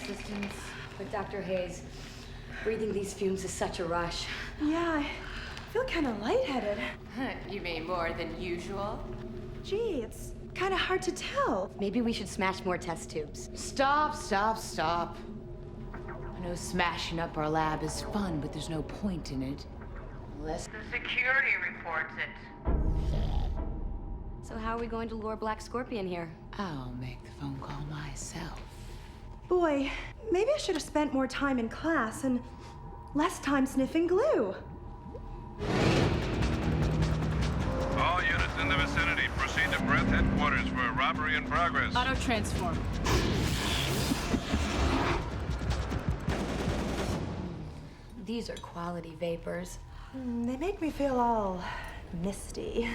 assistance. But Dr. Hayes, breathing these fumes is such a rush. Yeah, I feel kind of lightheaded. You mean more than usual? Gee, it's kind of hard to tell. Maybe we should smash more test tubes. Stop. I know smashing up our lab is fun, but there's no point in it. Unless the security reports it. So how are we going to lure Black Scorpion here? I'll make the phone call myself. Boy, maybe I should have spent more time in class and less time sniffing glue. All units in the vicinity, proceed to Breath headquarters for a robbery in progress. Auto transform. These are quality vapors. They make me feel all misty.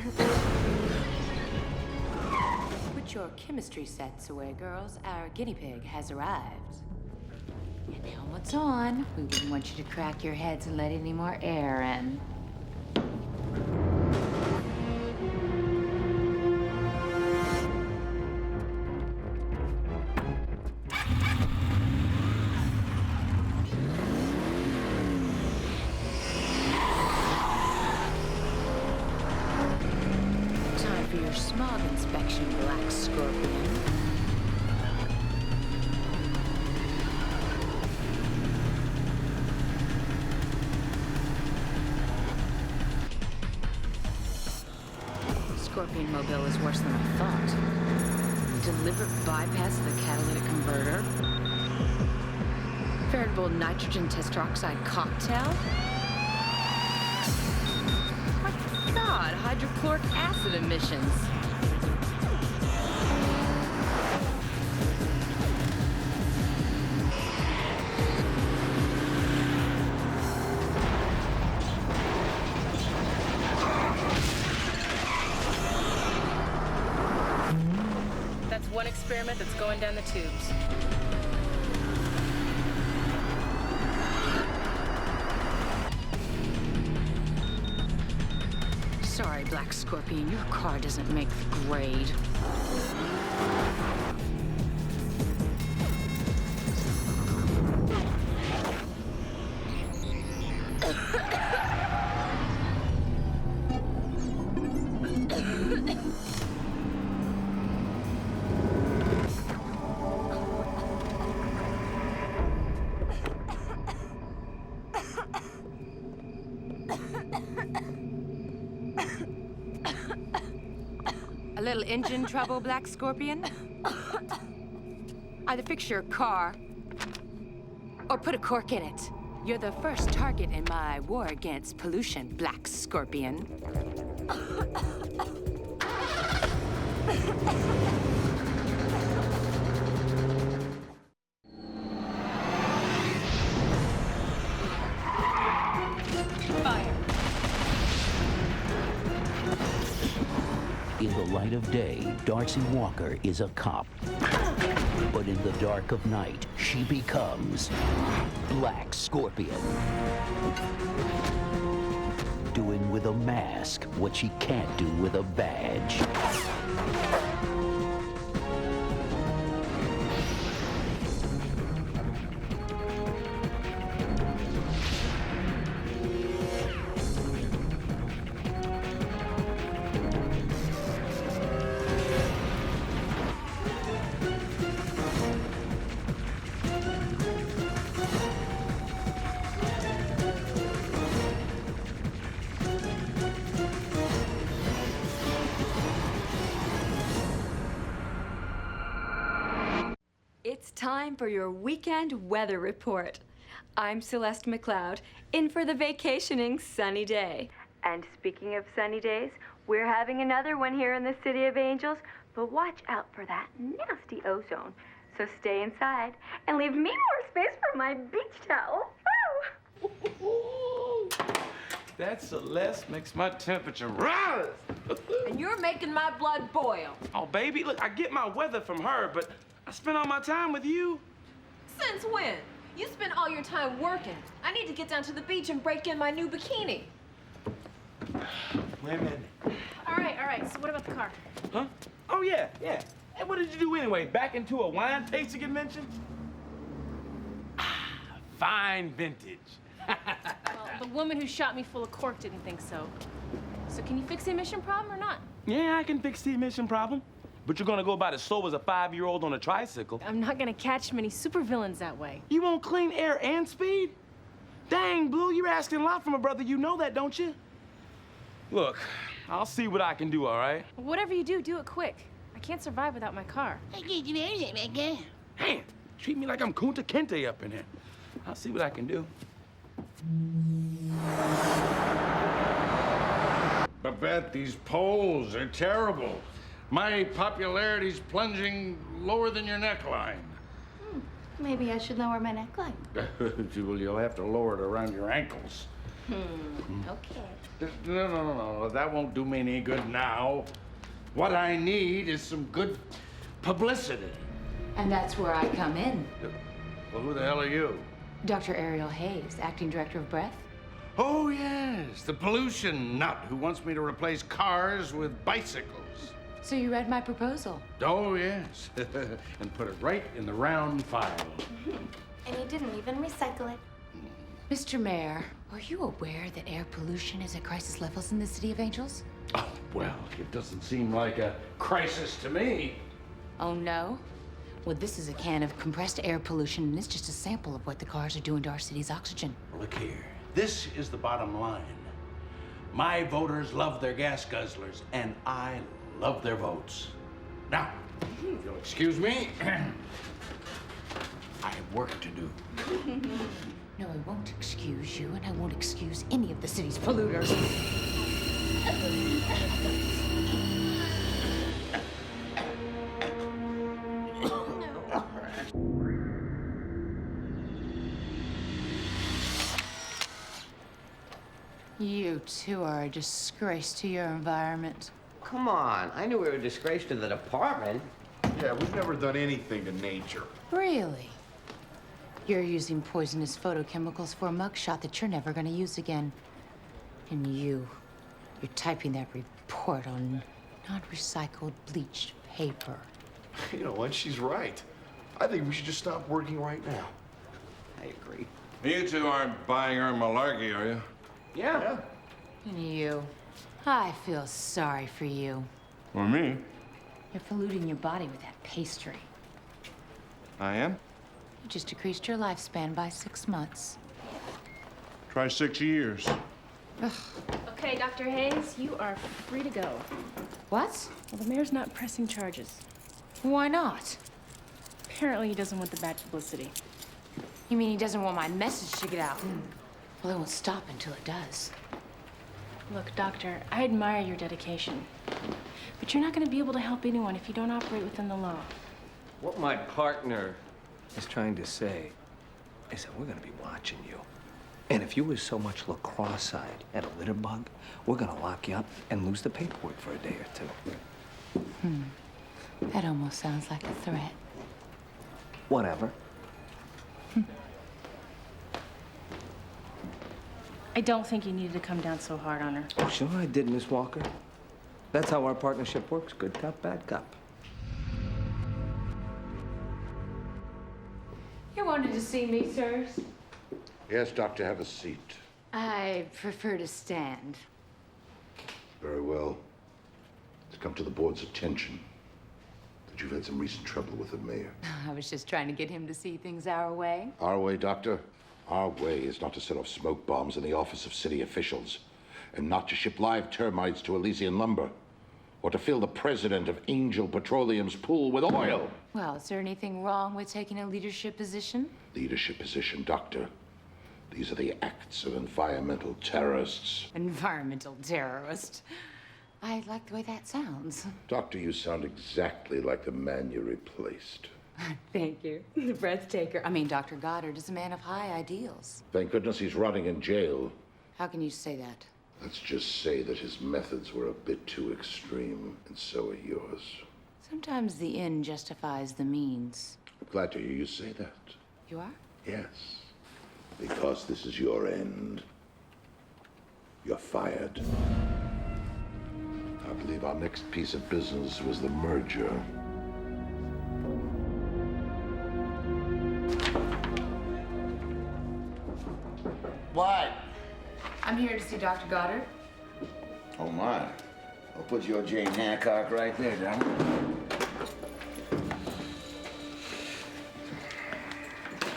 Put your chemistry sets away, girls. Our guinea pig has arrived. And helmets on. We wouldn't want you to crack your heads and let any more air in. Time for your smog inspection, Black Scorpion. Scorpion Mobile is worse than I thought. Deliberate bypass of the catalytic converter. Veritable nitrogen tetroxide cocktail. My God, hydrochloric acid emissions. That's one experiment that's going down the tubes. Sorry, Black Scorpion, your car doesn't make the grade. A little engine trouble, Black Scorpion? Either fix your car or put a cork in it. You're the first target in my war against pollution, Black Scorpion. Fire. In the light of day, Darcy Walker is a cop. But in the dark of night, she becomes Black Scorpion. Doing with a mask what she can't do with a badge. It's time for your weekend weather report. I'm Celeste McLeod, in for the vacationing sunny day. And speaking of sunny days, we're having another one here in the City of Angels, but watch out for that nasty ozone. So stay inside and leave me more space for my beach towel. Woo! That Celeste makes my temperature rise. And you're making my blood boil. Oh, baby, look, I get my weather from her, but I spend all my time with you. Since when? You spend all your time working. I need to get down to the beach and break in my new bikini. Women. All right. So what about the car? Huh? Oh, yeah. Hey, what did you do anyway? Back into a wine tasting convention? fine vintage. Well, the woman who shot me full of cork didn't think so. So can you fix the emission problem or not? Yeah, I can fix the emission problem. But you're gonna go about as slow as a 5-year-old on a tricycle. I'm not gonna catch many supervillains that way. You want clean air and speed? Dang, Blue, you're asking a lot from a brother. You know that, don't you? Look, I'll see what I can do, all right? Whatever you do, do it quick. I can't survive without my car. Man, treat me like I'm Kunta Kinte up in here. I'll see what I can do. Babette, these polls are terrible. My popularity's plunging lower than your neckline. Maybe I should lower my neckline. Well, you'll have to lower it around your ankles. Okay. No. That won't do me any good now. What I need is some good publicity. And that's where I come in. Well, who the hell are you? Dr. Ariel Hayes, acting director of Breath. Oh, yes, the pollution nut who wants me to replace cars with bicycles. So you read my proposal? Oh, yes. And put it right in the round file. And he didn't even recycle it. Mr. Mayor, are you aware that air pollution is at crisis levels in the City of Angels? Oh, well, it doesn't seem like a crisis to me. Oh, no? Well, this is a can of compressed air pollution, and it's just a sample of what the cars are doing to our city's oxygen. Look here, this is the bottom line. My voters love their gas guzzlers, and I love their votes. Now, if you'll excuse me, I have work to do. No, I won't excuse you, and I won't excuse any of the city's polluters. You two are a disgrace to your environment. Come on, I knew we were a disgrace to the department. Yeah, we've never done anything to nature. Really? You're using poisonous photochemicals for a mugshot that you're never gonna use again. And you're typing that report on non-recycled bleached paper. You know what? She's right. I think we should just stop working right now. I agree. You two aren't buying our malarkey, are you? Yeah. And I feel sorry for you. Or me? You're polluting your body with that pastry. I am? You just decreased your lifespan by 6 months. Try 6 years. Okay, Dr. Hayes, you are free to go. What? Well, the mayor's not pressing charges. Why not? Apparently, he doesn't want the bad publicity. You mean he doesn't want my message to get out? Well, it won't stop until it does. Look, Doctor, I admire your dedication. But you're not going to be able to help anyone if you don't operate within the law. What my partner is trying to say is that we're gonna be watching you. And if you were so much cross-eyed at a litter bug, we're gonna lock you up and lose the paperwork for a day or two. That almost sounds like a threat. Whatever. I don't think you needed to come down so hard on her. Oh, sure I did, Miss Walker. That's how our partnership works. Good cup, bad cup. You wanted to see me, sirs? Yes, doctor, have a seat. I prefer to stand. Very well. It's come to the board's attention that you've had some recent trouble with the mayor. I was just trying to get him to see things our way. Our way, doctor? Our way is not to set off smoke bombs in the office of city officials, and not to ship live termites to Elysian lumber, or to fill the president of Angel Petroleum's pool with oil. Well, is there anything wrong with taking a leadership position? Leadership position, doctor. These are the acts of environmental terrorists. Environmental terrorist. I like the way that sounds. Doctor, you sound exactly like the man you replaced. Thank you. The breathtaker. I mean, Dr. Goddard is a man of high ideals. Thank goodness he's rotting in jail. How can you say that? Let's just say that his methods were a bit too extreme, and so are yours. Sometimes the end justifies the means. I'm glad to hear you say that. You are? Yes, because this is your end. You're fired. I believe our next piece of business was the merger. What? I'm here to see Dr. Goddard. Oh, my. I'll put your Jane Hancock right there, Johnny.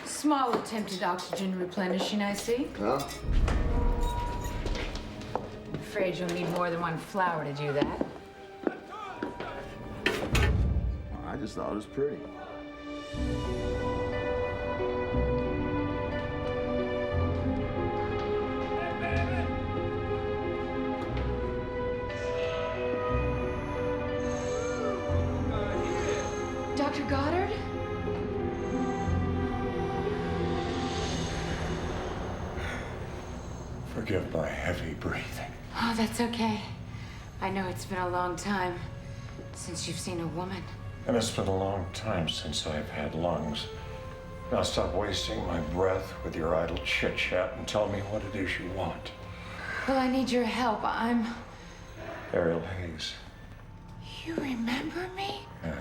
Small attempted oxygen replenishing, I see. Huh? I'm afraid you'll need more than one flower to do that. I just thought it was pretty. Dr. Goddard? Forgive my heavy breathing. Oh, that's okay. I know it's been a long time since you've seen a woman. And it's been a long time since I've had lungs. Now stop wasting my breath with your idle chit-chat and tell me what it is you want. Well, I need your help. I'm... Ariel Hayes. You remember me? Yes.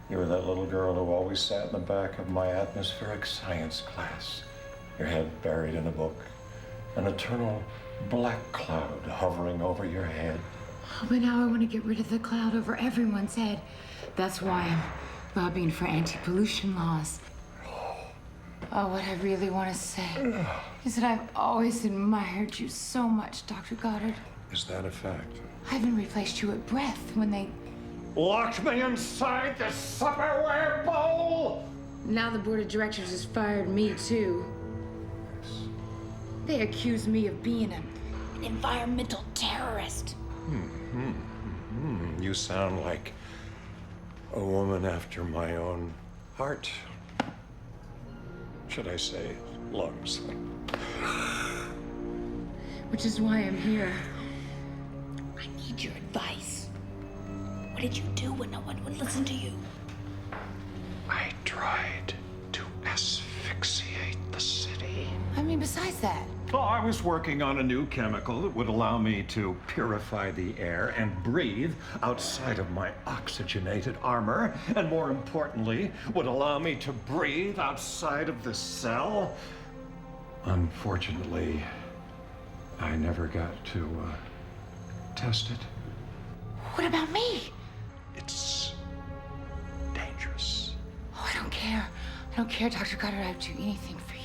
You were that little girl who always sat in the back of my atmospheric science class. Your head buried in a book. An eternal black cloud hovering over your head. But now I want to get rid of the cloud over everyone's head. That's why I'm lobbying for anti-pollution laws. Oh, what I really want to say is that I've always admired you so much, Dr. Goddard. Is that a fact? I even replaced you at Breath when they... Locked me inside the Tupperware bowl! Now the board of directors has fired me, too. They accuse me of being an environmental terrorist. You sound like a woman after my own heart. Should I say lungs? Which is why I'm here. I need your advice. What did you do when no one would listen to you? I tried to asphyxiate the city. I mean, besides that. Well, I was working on a new chemical that would allow me to purify the air and breathe outside of my oxygenated armor, and more importantly, would allow me to breathe outside of the cell. Unfortunately, I never got to test it. What about me? It's dangerous. Oh, I don't care. I don't care, Dr. Goddard. I'd do anything for you.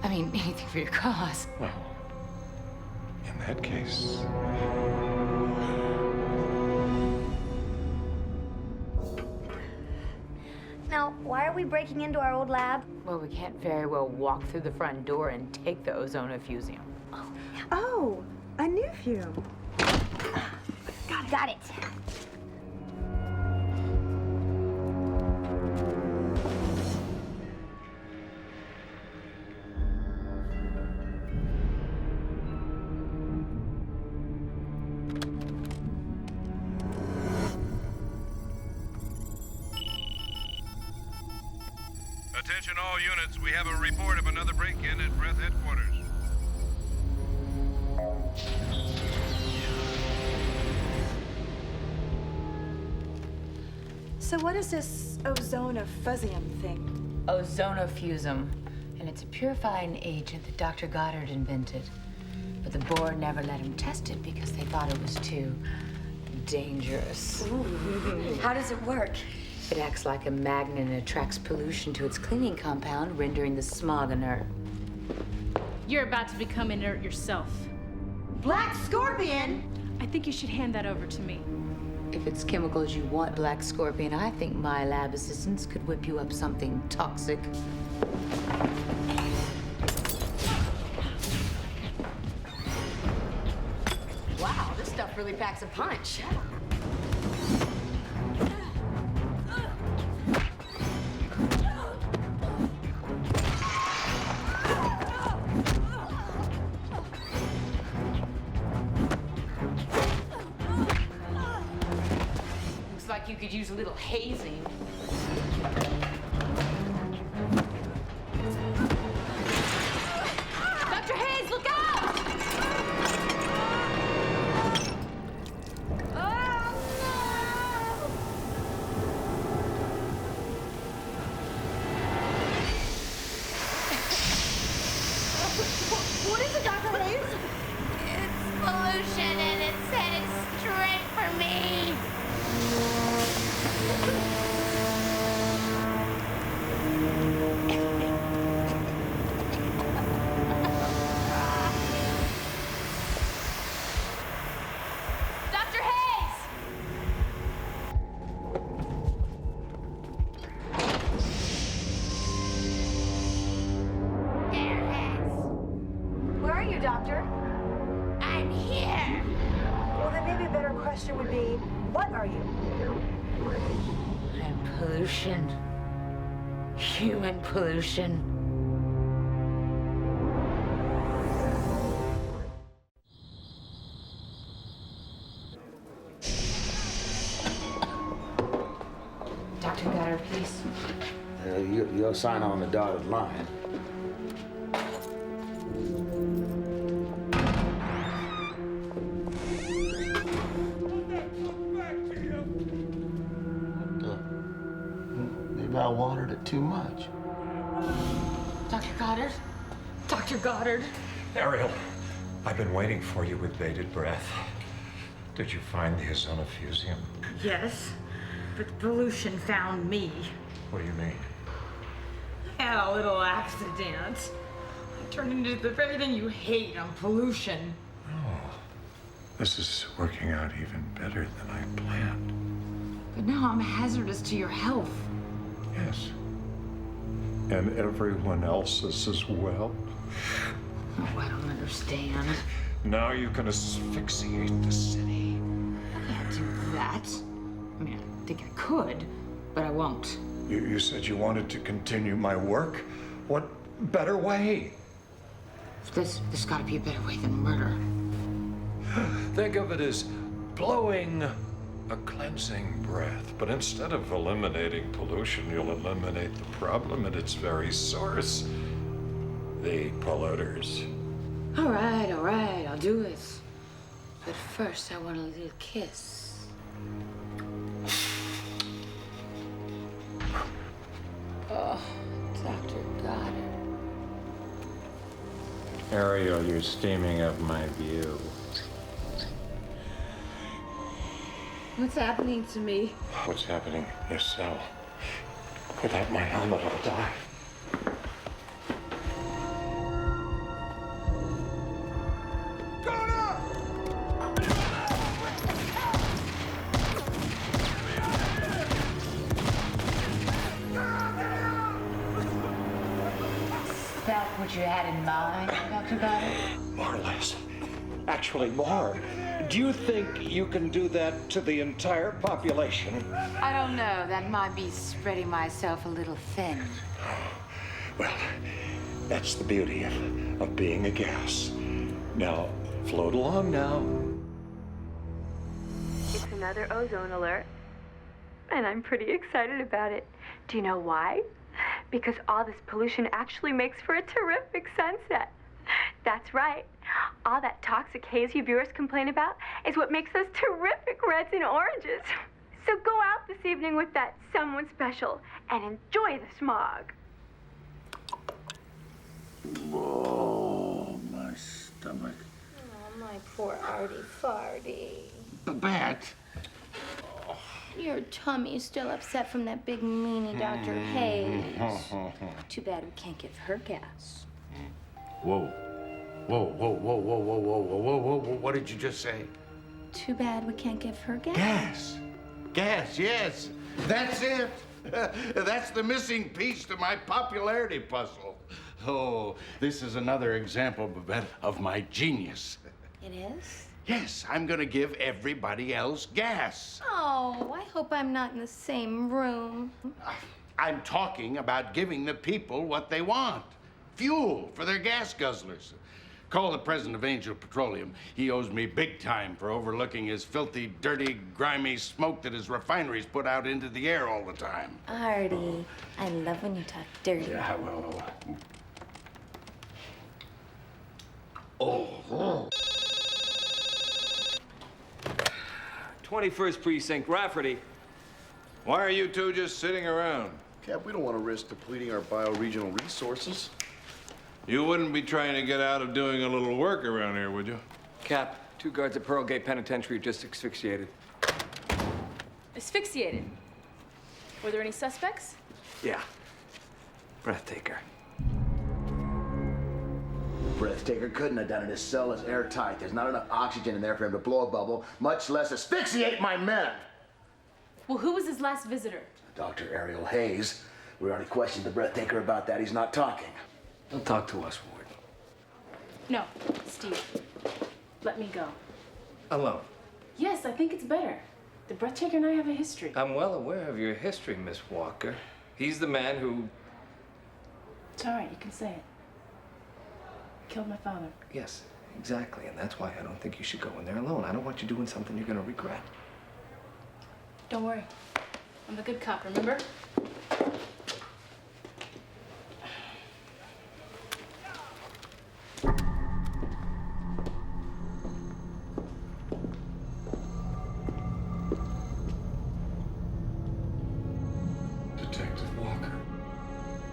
I mean, anything for your cause. Well, in that case... Now, why are we breaking into our old lab? Well, we can't very well walk through the front door and take the ozonophusium. Oh, a new fume. Got it. Attention all units, we have a report of another break-in at Breath headquarters. So what is this ozonophusium thing? Ozonophusium. And it's a purifying agent that Dr. Goddard invented. But the board never let him test it because they thought it was too dangerous. Ooh. How does it work? It acts like a magnet and attracts pollution to its cleaning compound, rendering the smog inert. You're about to become inert yourself. Black Scorpion? I think you should hand that over to me. If it's chemicals you want, Black Scorpion, I think my lab assistants could whip you up something toxic. Wow, this stuff really packs a punch. Looks like you could use a little hazing. Dr. Hayes, look out! you, Doctor? I'm here. Well, then maybe a better question would be, what are you? I'm pollution. Human pollution. Dr. Goddard, please. You'll sign on the dotted line. Maybe I watered it too much. Dr. Goddard? Dr. Goddard? Ariel, I've been waiting for you with bated breath. Did you find the ozonophusium? Yes, but the pollution found me. What do you mean? I had a little accident. I turned into the very thing you hate on pollution. Oh, this is working out even better than I planned. But now I'm hazardous to your health. Yes. And everyone else's as well. Oh, I don't understand. Now you can asphyxiate the city. I can't do that. I mean, I think I could, but I won't. You said you wanted to continue my work? What better way? There's gotta be a better way than murder. Think of it as blowing a cleansing breath. But instead of eliminating pollution, you'll eliminate the problem at its very source. The polluters. All right, I'll do it. But first, I want a little kiss. Oh, Dr. Goddard. Ariel, you're steaming up my view. What's happening to me? What's happening? Your cell. Without my helmet, I'll die. Is that what you had in mind, Dr. Goddard? More or less. Actually, more. Do you think you can do that to the entire population? I don't know. That might be spreading myself a little thin. Well, that's the beauty of being a gas. Now, float along now. It's another ozone alert, and I'm pretty excited about it. Do you know why? Because all this pollution actually makes for a terrific sunset. That's right. All that toxic haze you viewers complain about is what makes those terrific reds and oranges. So go out this evening with that someone special and enjoy the smog. Oh, my stomach. Oh, my poor Artie Farty. Babette. Your tummy's still upset from that big meanie Dr. Hayes. Too bad we can't give her gas. Whoa. Whoa, whoa, whoa, whoa, whoa, whoa, whoa, whoa, whoa, what did you just say? Too bad we can't give her gas. Gas. Gas, yes. That's it. That's the missing piece to my popularity puzzle. Oh, this is another example, Babette, of my genius. It is? Yes, I'm gonna give everybody else gas. Oh, I hope I'm not in the same room. I'm talking about giving the people what they want. Fuel for their gas guzzlers. Call the president of Angel Petroleum. He owes me big time for overlooking his filthy, dirty, grimy smoke that his refineries put out into the air all the time. Artie, I love when you talk dirty. Yeah, well... Oh. 21st Precinct, Rafferty. Why are you two just sitting around? Cap, we don't want to risk depleting our bioregional resources. You wouldn't be trying to get out of doing a little work around here, would you? Cap, 2 guards at Pearl Gate Penitentiary just asphyxiated. Asphyxiated. Were there any suspects? Yeah. Breathtaker. Breathtaker couldn't have done it. His cell is airtight. There's not enough oxygen in there for him to blow a bubble, much less asphyxiate my men. Well, who was his last visitor? Dr. Ariel Hayes. We already questioned the Breathtaker about that. He's not talking. Don't talk to us, Ward. No, Steve. Let me go. Alone. Yes, I think it's better. The Breathtaker and I have a history. I'm well aware of your history, Miss Walker. He's the man who... It's all right, you can say it. Killed my father. Yes, exactly. And that's why I don't think you should go in there alone. I don't want you doing something you're gonna regret. Don't worry. I'm the good cop, remember? Detective Walker.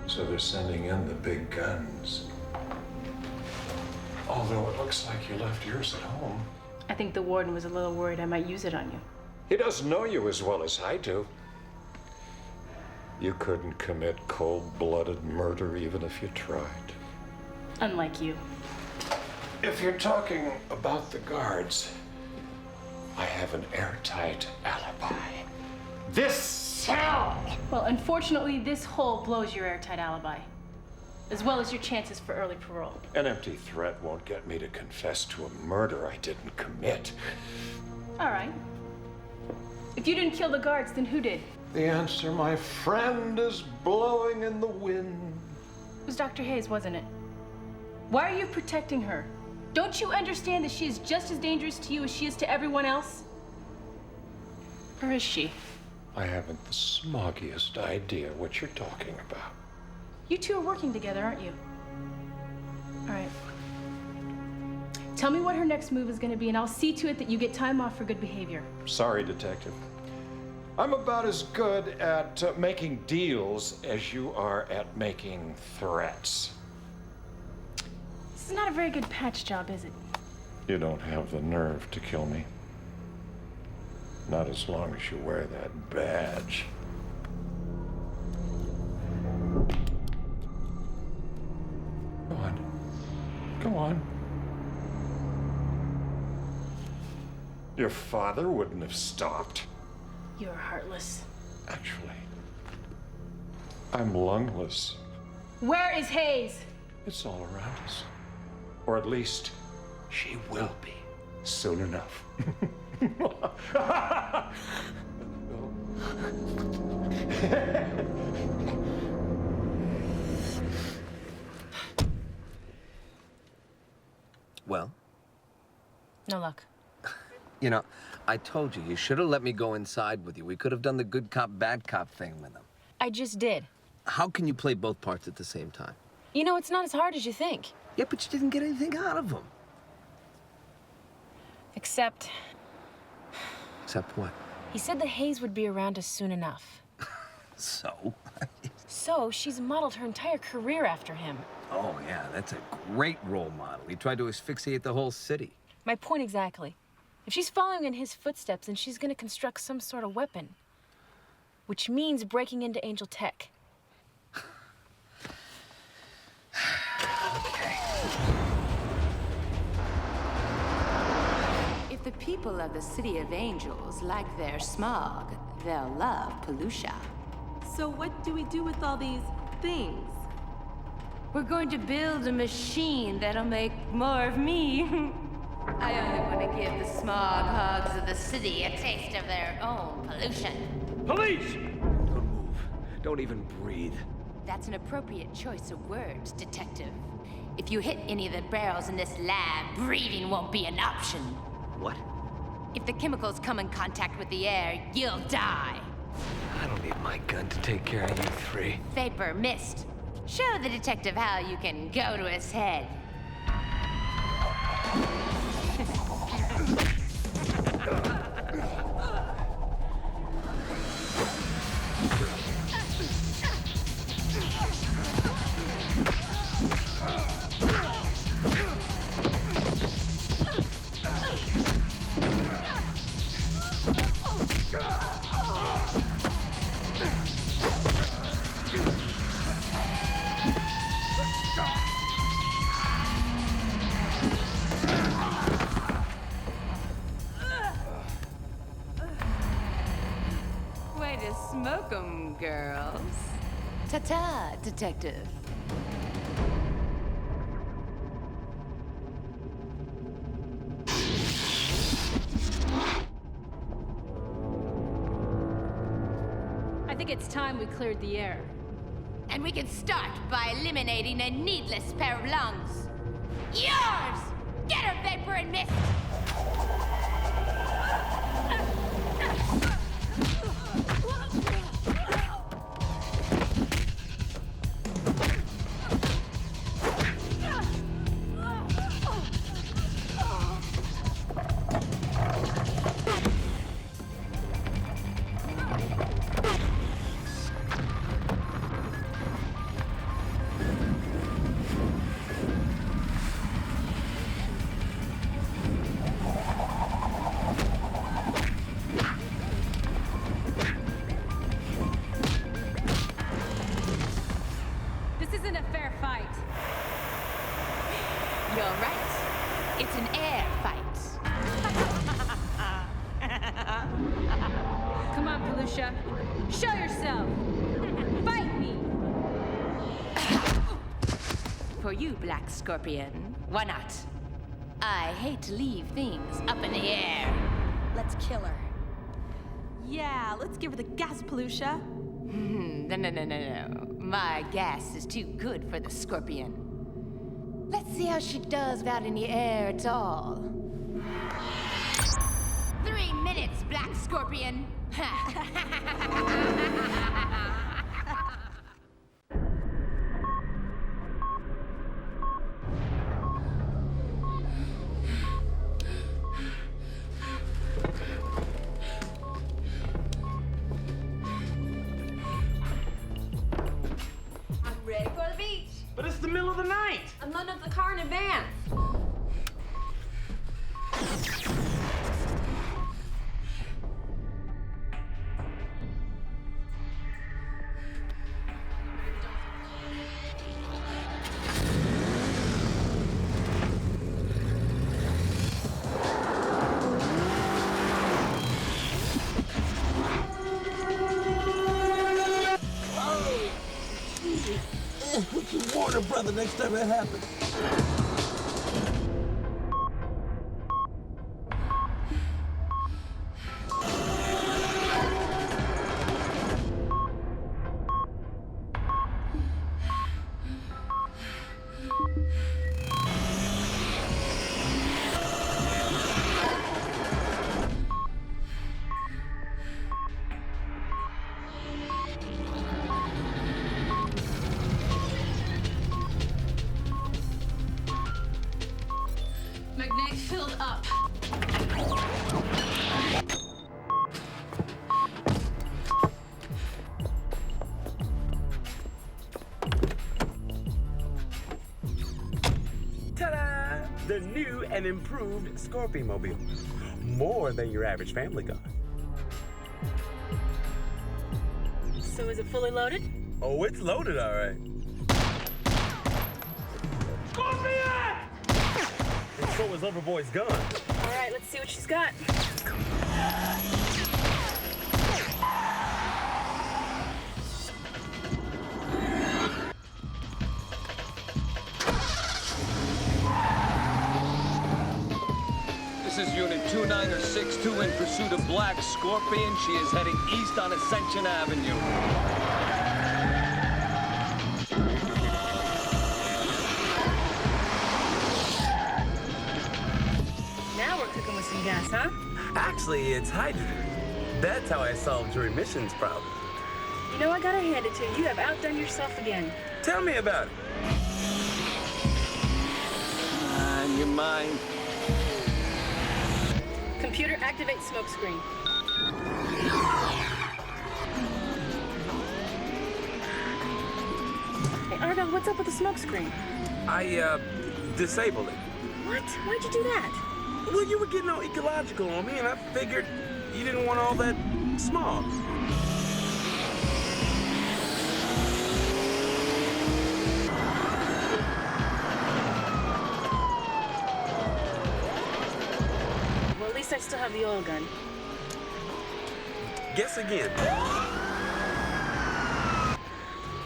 So they're sending in the big guns. Although it looks like you left yours at home. I think the warden was a little worried I might use it on you. He doesn't know you as well as I do. You couldn't commit cold-blooded murder even if you tried. Unlike you. If you're talking about the guards, I have an airtight alibi. This cell! Well, unfortunately, this hole blows your airtight alibi, as well as your chances for early parole. An empty threat won't get me to confess to a murder I didn't commit. All right. If you didn't kill the guards, then who did? The answer, my friend, is blowing in the wind. It was Dr. Hayes, wasn't it? Why are you protecting her? Don't you understand that she is just as dangerous to you as she is to everyone else? Or is she? I haven't the smoggiest idea what you're talking about. You two are working together, aren't you? All right. Tell me what her next move is going to be, and I'll see to it that you get time off for good behavior. Sorry, Detective. I'm about as good at making deals as you are at making threats. This is not a very good patch job, is it? You don't have the nerve to kill me. Not as long as you wear that badge. Go on. Go on. Your father wouldn't have stopped. You're heartless. Actually, I'm lungless. Where is Hayes? It's all around us. Or at least, she will be soon enough. Well? No luck. You know, I told you, you should have let me go inside with you. We could have done the good cop, bad cop thing with them. I just did. How can you play both parts at the same time? You know, it's not as hard as you think. Yeah, but you didn't get anything out of them. Except... Except what? He said that Hayes would be around us soon enough. So? So, she's modeled her entire career after him. Oh, yeah, that's a great role model. He tried to asphyxiate the whole city. My point exactly. If she's following in his footsteps, then she's gonna construct some sort of weapon. Which means breaking into Angel Tech. Okay. If the people of the City of Angels like their smog, they'll love Pollutia. So what do we do with all these things? We're going to build a machine that'll make more of me. I only want to give the smog hogs of the city a taste of their own pollution. Police! Don't move. Don't even breathe. That's an appropriate choice of words, Detective. If you hit any of the barrels in this lab, breathing won't be an option. What? If the chemicals come in contact with the air, you'll die. I don't need my gun to take care of you three. Vapor, mist. Show the detective how you can go to his head. Way to smoke 'em, girls. Ta-ta, Detective. think it's time we cleared the air. And we can start by eliminating a needless pair of lungs. Yours! Get her, Vapor and Mist! Show yourself! Fight me! For you, Black Scorpion, why not? I hate to leave things up in the air. Let's kill her. Yeah, let's give her the gas, Pollutia. No. My gas is too good for the Scorpion. Let's see how she does without any air at all. 3 minutes, Black Scorpion. I'm ready for the beach. But it's the middle of the night. I'm loading up the car in advance. Warn her brother next time it happens. Magnetic filled up. Ta-da! The new and improved Scorpion-mobile. More than your average family car. So is it fully loaded? Oh, it's loaded, all right. Scorpion! And so is Loverboy's gun. All right, let's see what she's got. This is Unit 2962 in pursuit of Black Scorpion. She is heading east on Ascension Avenue. Now we're cooking with some gas, huh? Actually, it's hydrogen. That's how I solved your emissions problem. You know, I gotta hand it to you. You have outdone yourself again. Tell me about it. In your mind. Computer, activate smoke screen. Hey, Ariel, what's up with the smoke screen? I, disabled it. What? Why'd you do that? Well, you were getting all ecological on me, and I figured you didn't want all that smog. Well, at least I still have the oil gun. Guess again.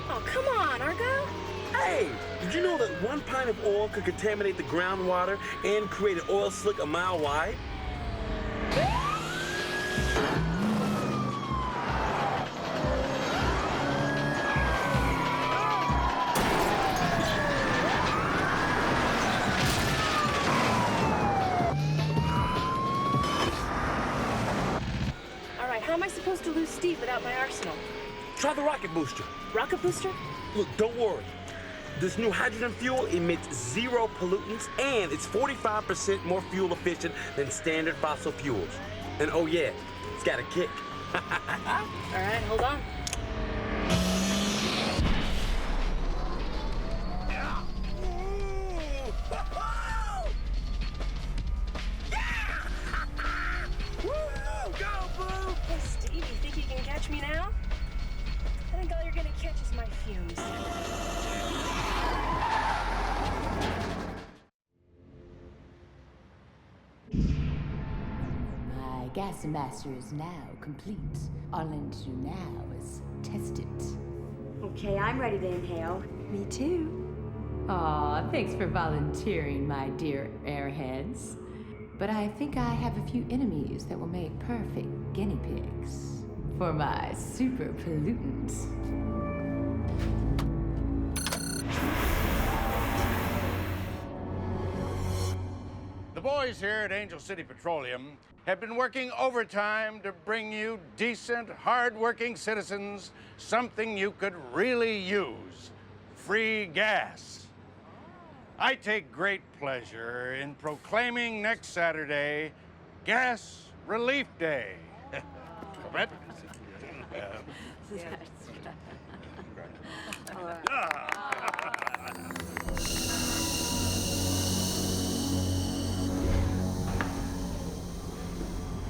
Oh, come on, Argo. Hey, did you know that 1 pint of oil could contaminate the groundwater and create an oil slick a mile wide? Steve without my arsenal. Try the rocket booster. Rocket booster? Look, don't worry. This new hydrogen fuel emits 0 pollutants, and it's 45% more fuel efficient than standard fossil fuels. And oh yeah, it's got a kick. All right, hold on. Go, boo! Hey, Steve, you think you can catch me now? I think all you're gonna catch is my fumes. My gas master is now complete. All I need to do now is test it. Okay, I'm ready to inhale. Me too. Aw, thanks for volunteering, my dear airheads. But I think I have a few enemies that will make perfect guinea pigs for my super pollutants. The boys here at Angel City Petroleum have been working overtime to bring you decent, hard-working citizens something you could really use: free gas. I take great pleasure in proclaiming next Saturday Gas Relief Day. Bet.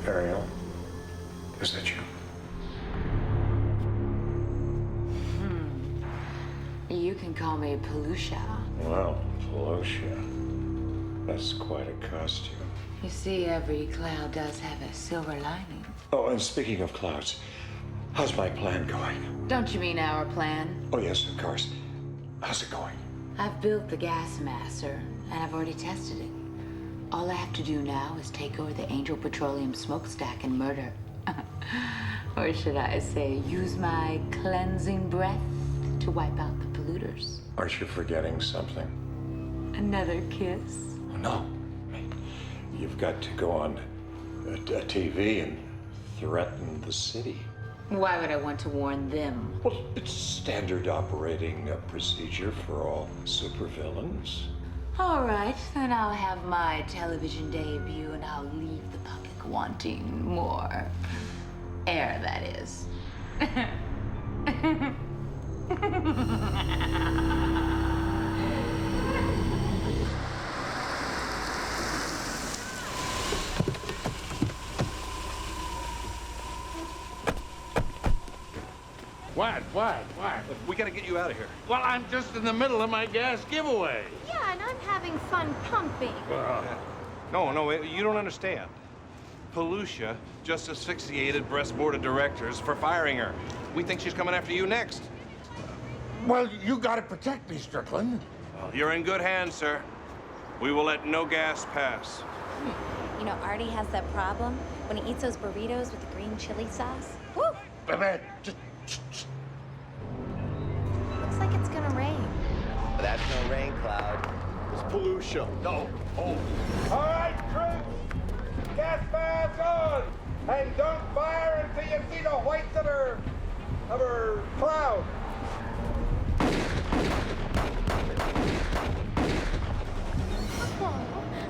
Ariel, is that you? You can call me Pollutia. Well, Pollutia. That's quite a costume. You see, every cloud does have a silver lining. Oh, and speaking of clouds, how's my plan going? Don't you mean our plan? Oh, yes, of course. How's it going? I've built the gas master, and I've already tested it. All I have to do now is take over the Angel Petroleum smokestack and murder. Or should I say, use my cleansing breath to wipe out the polluters. Aren't you forgetting something? Another kiss? Oh, no. You've got to go on a TV and threaten the city. Why would I want to warn them? Well, it's standard operating procedure for all supervillains. All right, then I'll have my television debut and I'll leave the public wanting more air, that is. What? We gotta get you out of here. Well, I'm just in the middle of my gas giveaway. Yeah, and I'm having fun pumping. No, you don't understand. Pollutia just asphyxiated Brett's board of directors for firing her. We think she's coming after you next. Well, you gotta protect me, Strickland. Well, you're in good hands, sir. We will let no gas pass. You know, Artie has that problem when he eats those burritos with the green chili sauce. Woo! Looks like it's gonna rain. That's no rain cloud. It's Pollutia. No. Oh. All right, troops. Gas mask on. And don't fire until you see the whites of her cloud. Oh,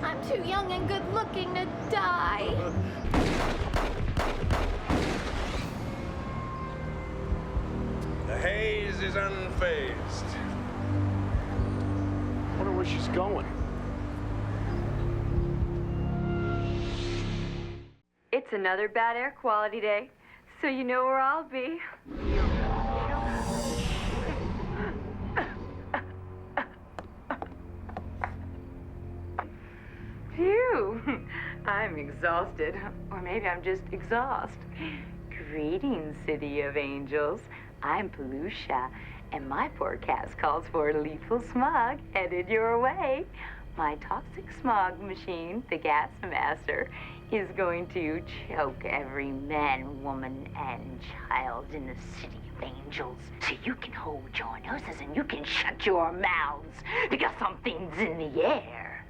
I'm too young and good looking to die. The haze is unfazed. Wonder where she's going. It's another bad air quality day, so you know where I'll be. Phew, I'm exhausted. Or maybe I'm just exhaust. Greetings, City of Angels. I'm Pollutia, and my forecast calls for lethal smog headed your way. My toxic smog machine, the Gas Master, is going to choke every man, woman, and child in the City of Angels. So you can hold your noses and you can shut your mouths, because something's in the air.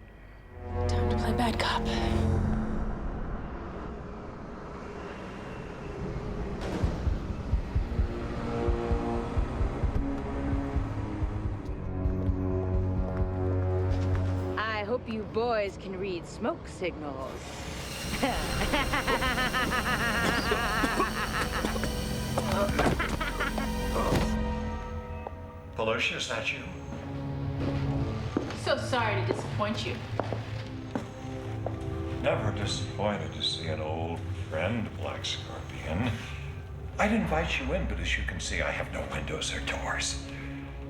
Time to play bad cop. hope you boys can read smoke signals. Pollutia, is that you? So sorry to disappoint you. Never disappointed to see an old friend, Black Scorpion. I'd invite you in, but as you can see, I have no windows or doors.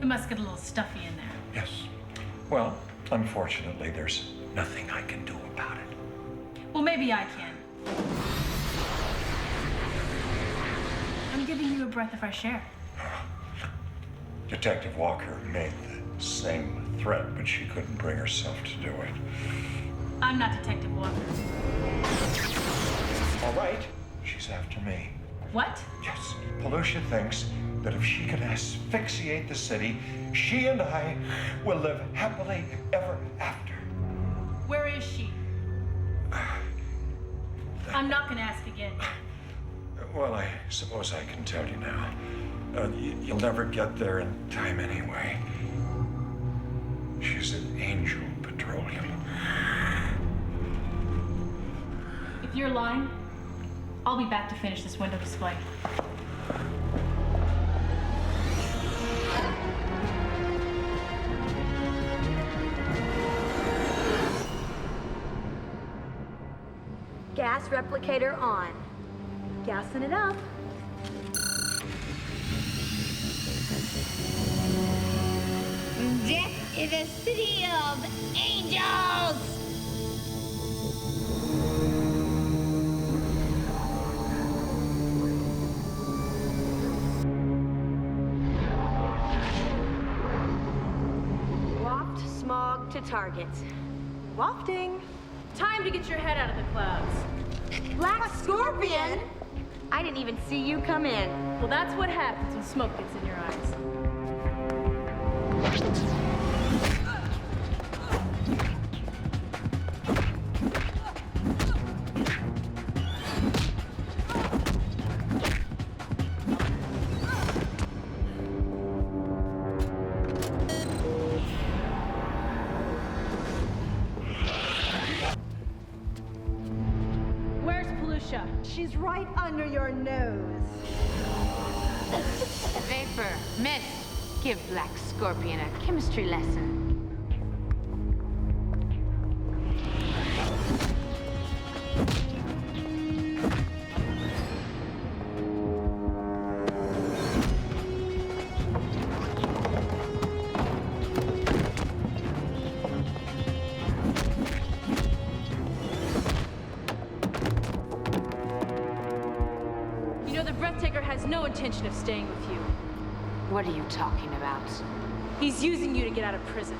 It must get a little stuffy in there. Yes. Well, unfortunately, there's nothing I can do about it. Well, maybe I can. I'm giving you a breath of fresh air. Detective Walker made the same threat, but she couldn't bring herself to do it. I'm not Detective Walker. All right, she's after me. What? Yes, Pollutia thinks that if she can asphyxiate the city, she and I will live happily ever after. Where is she? I'm not gonna ask again. Well, I suppose I can tell you now. You'll never get there in time anyway. She's at Angel Petroleum. If you're lying, I'll be back to finish this window display. Gas replicator on. Gassing it up. Death is a city of angels! Waft smog to target. Wafting. Time to get your head out of the clouds. Black Scorpion? I didn't even see you come in. Well, that's what happens when smoke gets in your eyes. Where's Pollutia? She's right under your nose. Vapor, mist, give Black Scorpion a chemistry lesson. You know, the Breathtaker has no intention of staying with you. What are you talking about? He's using you to get out of prison.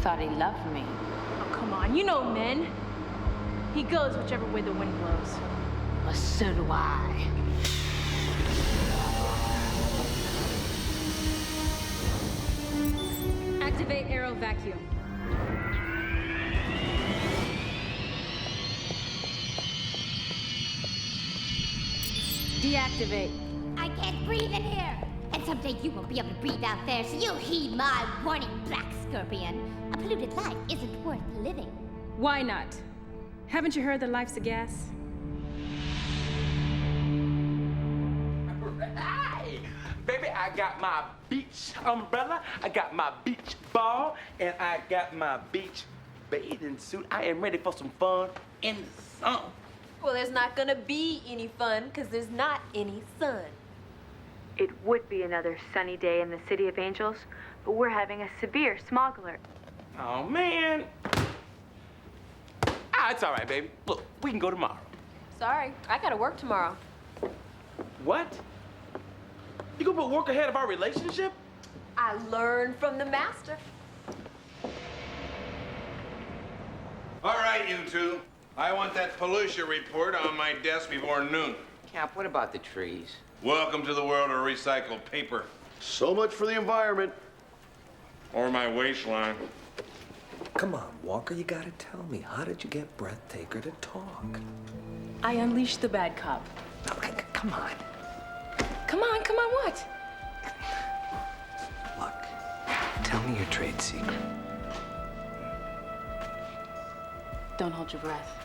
Thought he loved me. Oh, come on, you know men. He goes whichever way the wind blows. Well, so do I. Activate aero vacuum. Deactivate. I can't breathe in here! And someday you won't be able to breathe out there, so you'll heed my warning, Black Scorpion. A polluted life isn't worth living. Why not? Haven't you heard that life's a gas? Hey, baby, I got my beach umbrella, I got my beach ball, and I got my beach bathing suit. I am ready for some fun in the sun. Well, there's not gonna be any fun because there's not any sun. It would be another sunny day in the City of Angels, but we're having a severe smog alert. Oh, man. Ah, it's all right, baby. Look, we can go tomorrow. Sorry, I gotta work tomorrow. What? You gonna put work ahead of our relationship? I learned from the master. All right, you two. I want that Pollutia report on my desk before noon. Cap, what about the trees? Welcome to the world of recycled paper. So much for the environment. Or my waistline. Come on, Walker, you gotta tell me. How did you get Breathtaker to talk? I unleashed the bad cop. Okay, come on. Come on, what? Look, tell me your trade secret. Don't hold your breath.